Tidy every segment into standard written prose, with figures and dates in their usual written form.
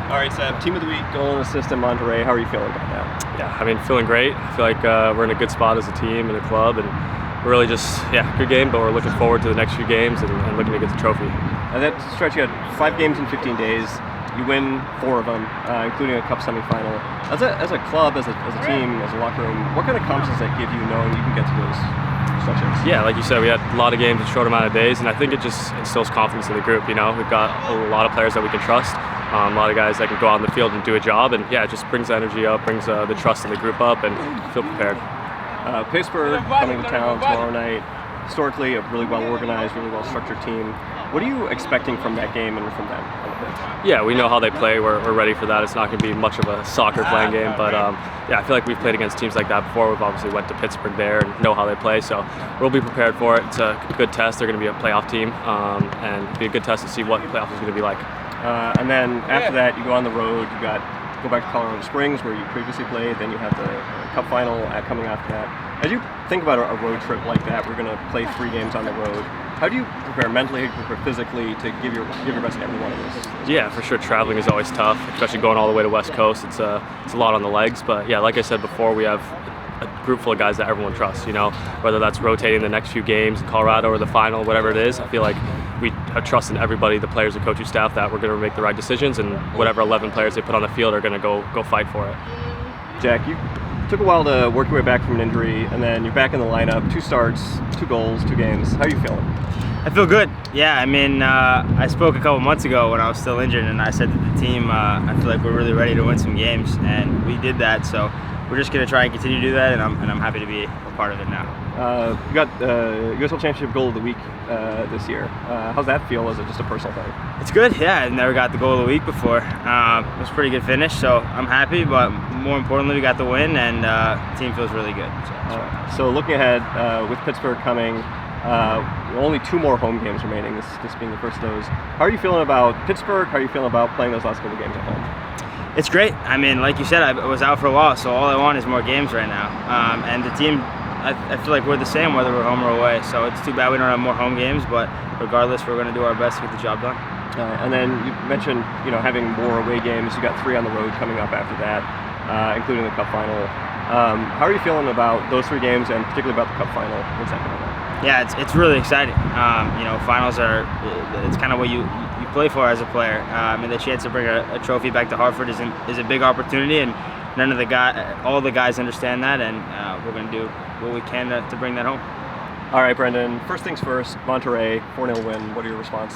All right, Seb, team of the week, goal and assist in Monterey. How are you feeling about that? Yeah, I mean, feeling great. I feel like we're in a good spot as a team and a club, and we're really just, good game, but we're looking forward to the next few games and looking to get the trophy. And that stretch, you had 5 games in 15 days. You win 4 of them, including a cup semifinal. As a club, as a team, as a locker room, what kind of confidence does that give you knowing you can get to those stretches? Yeah, like you said, we had a lot of games in a short amount of days, and I think it just instills confidence in the group. We've got a lot of players that we can trust, a lot of guys that can go out on the field and do a job, and it just brings the energy up, brings the trust in the group up, and feel prepared. Pittsburgh coming to town tomorrow night. Historically, a really well-organized, really well-structured team. What are you expecting from that game and from them on the pitch? Yeah, we know how they play. We're ready for that. It's not going to be much of a soccer playing game, but I feel like we've played against teams like that before. We've obviously went to Pittsburgh there and know how they play, so we'll be prepared for it. It's a good test. They're going to be a playoff team, and it'll be a good test to see what playoff is going to be like. And then after that, you go on the road. You go back to Colorado Springs, where you previously played. Then you have the Cup final coming after that. As you think about a road trip like that, we're going to play 3 games on the road. How do you prepare mentally, how do you prepare physically to give your best in every one of those? Yeah, for sure. Traveling is always tough, especially going all the way to West Coast. It's a lot on the legs, but yeah, like I said before, we have a group full of guys that everyone trusts. Whether that's rotating the next few games in Colorado or the final, whatever it is. I feel like we have trust in everybody, the players, the coaching staff, that we're going to make the right decisions, and whatever 11 players they put on the field are going to go fight for it. Jack, you took a while to work your way back from an injury, and then you're back in the lineup. 2 starts, 2 goals, 2 games. How are you feeling? I feel good. Yeah, I mean, I spoke a couple months ago when I was still injured, and I said to the team, I feel like we're really ready to win some games, and we did that. So we're just going to try and continue to do that, and I'm happy to be a part of it now. You got USL Championship Goal of the Week this year. How's that feel as just a personal thing? It's good. Yeah, I never got the Goal of the Week before. It was a pretty good finish, so I'm happy. But more importantly, we got the win, and the team feels really good. So looking ahead, with Pittsburgh coming, only 2 more home games remaining, this being the first of those. How are you feeling about Pittsburgh? How are you feeling about playing those last couple games at home? It's great. I mean, like you said, I was out for a while, so all I want is more games right now. And the team, I feel like we're the same whether we're home or away, so it's too bad we don't have more home games, but regardless, we're going to do our best to get the job done. And then you mentioned having more away games. You got 3 on the road coming up after that, including the Cup final. How are you feeling about those 3 games, and particularly about the Cup final? What's that coming up? Yeah, it's really exciting. Finals it's kind of what you play for as a player. And the chance to bring a trophy back to Hartford is a big opportunity, and all the guys understand that, and we're going to do what we can to bring that home. All right, Brendan. First things first. Monterey 4-0 win. What are your thoughts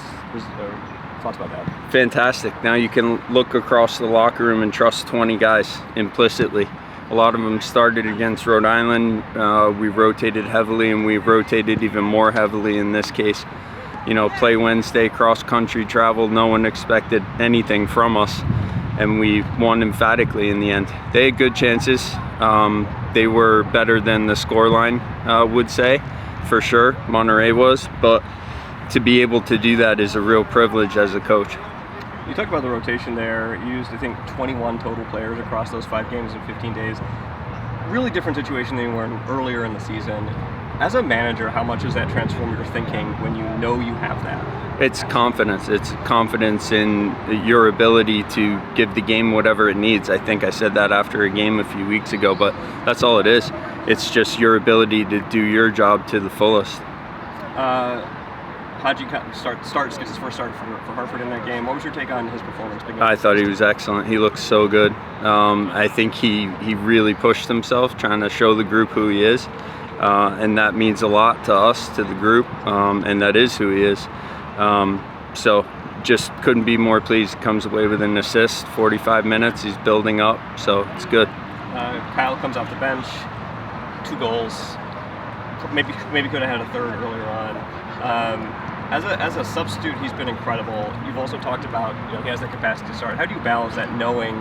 about that? Fantastic. Now you can look across the locker room and trust 20 guys implicitly. A lot of them started against Rhode Island. We rotated heavily, and we've rotated even more heavily in this case. Play Wednesday, cross-country travel. No one expected anything from us, and we won emphatically in the end. They had good chances. They were better than the scoreline would say, for sure. Monterey was, but to be able to do that is a real privilege as a coach. You talked about the rotation there. You used, I think, 21 total players across those 5 games in 15 days. Really different situation than you were in earlier in the season. As a manager, how much does that transform your thinking when you know you have that? It's confidence. It's confidence in your ability to give the game whatever it needs. I think I said that after a game a few weeks ago, but that's all it is. It's just your ability to do your job to the fullest. Haji gets his first start for Hartford in that game. What was your take on his performance? I thought he was excellent. He looked so good. I think he really pushed himself, trying to show the group who he is. And that means a lot to us, to the group, and that is who he is. So just couldn't be more pleased. Comes away with an assist, 45 minutes. He's building up, so it's good. Kyle comes off the bench, 2 goals. Maybe could have had a 3rd earlier on. As a substitute, he's been incredible. You've also talked about he has the capacity to start. How do you balance that, knowing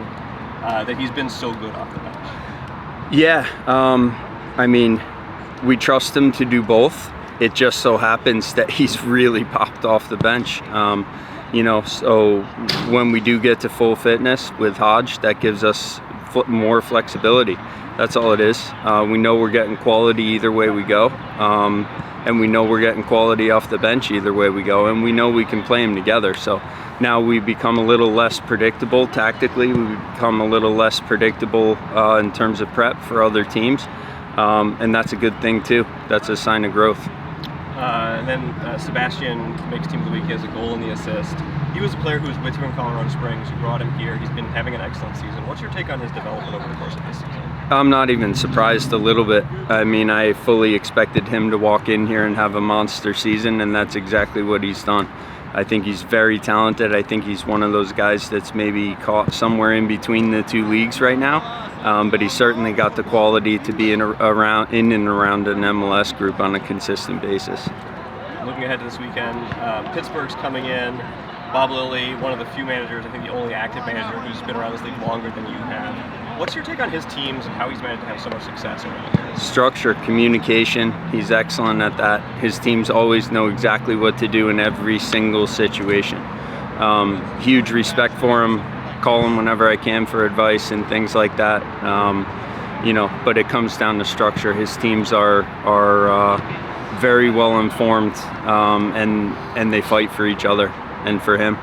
that he's been so good off the bench? Yeah, I mean, we trust him to do both. It just so happens that he's really popped off the bench. So when we do get to full fitness with Hodge, that gives us more flexibility. That's all it is. We know we're getting quality either way we go, and we know we're getting quality off the bench either way we go, and we know we can play them together. So now we become a little less predictable tactically. We become a little less predictable in terms of prep for other teams, and that's a good thing too. That's a sign of growth. And then Sebastian makes Team of the Week. He has a goal and the assist. He was a player who was with you in Colorado Springs. You brought him here. He's been having an excellent season. What's your take on his development over the course of this season? I'm not even surprised a little bit. I mean, I fully expected him to walk in here and have a monster season, and that's exactly what he's done. I think he's very talented. I think he's one of those guys that's maybe caught somewhere in between the two leagues right now, but he's certainly got the quality to be in and around an MLS group on a consistent basis. Looking ahead to this weekend, Pittsburgh's coming in. Bob Lilly, one of the few managers, I think the only active manager who's been around this league longer than you have. What's your take on his teams and how he's managed to have so much success around here? Structure, communication, he's excellent at that. His teams always know exactly what to do in every single situation. Huge respect for him. Call him whenever I can for advice and things like that. But it comes down to structure. His teams are very well informed, and they fight for each other and for him.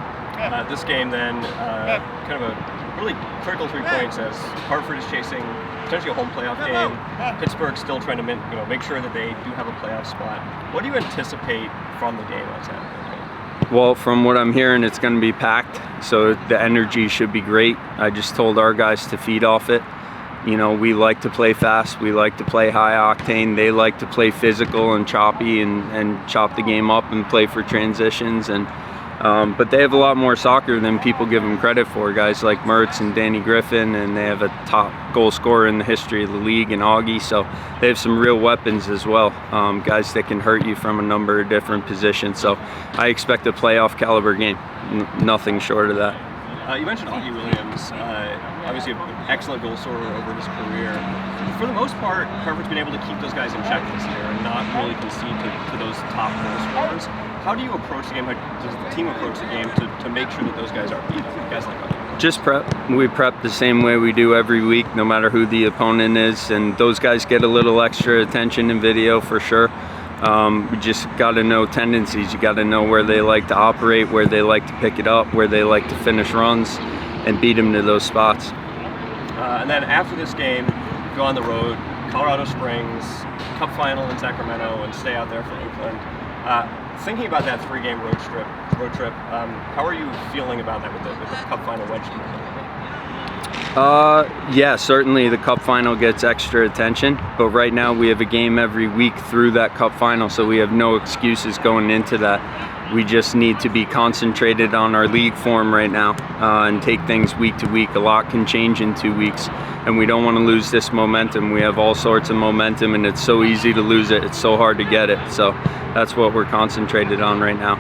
This game then, kind of a really critical 3 points as Hartford is chasing potentially a home playoff game. Pittsburgh's still trying to make sure that they do have a playoff spot. What do you anticipate from the game on Saturday? Well, from what I'm hearing, it's going to be packed, so the energy should be great. I just told our guys to feed off it. We like to play fast. We like to play high octane. They like to play physical and choppy and chop the game up and play for transitions. But they have a lot more soccer than people give them credit for. Guys like Mertz and Danny Griffin, and they have a top goal scorer in the history of the league in Augie. So they have some real weapons as well. Guys that can hurt you from a number of different positions. So I expect a playoff caliber game. Nothing short of that. You mentioned Augie Williams, obviously an excellent goal scorer over his career. For the most part, Hartford's been able to keep those guys in check this year and not really concede to those top goal scorers. How do you approach the game? How does the team approach the game to make sure that those guys are beaten? Guys like Augie? Just prep. We prep the same way we do every week, no matter who the opponent is, and those guys get a little extra attention in video for sure. We just got to know tendencies. You got to know where they like to operate, where they like to pick it up, where they like to finish runs, and beat them to those spots. And then after this game, go on the road, Colorado Springs, Cup final in Sacramento, and stay out there for Oakland. Thinking about that 3-game road trip, how are you feeling about that with the Cup final wedge tournament? Yeah, certainly the Cup final gets extra attention, but right now we have a game every week through that Cup final, so we have no excuses going into that. We just need to be concentrated on our league form right now and take things week to week. A lot can change in 2 weeks, and we don't want to lose this momentum. We have all sorts of momentum, and it's so easy to lose it. It's so hard to get it. So that's what we're concentrated on right now.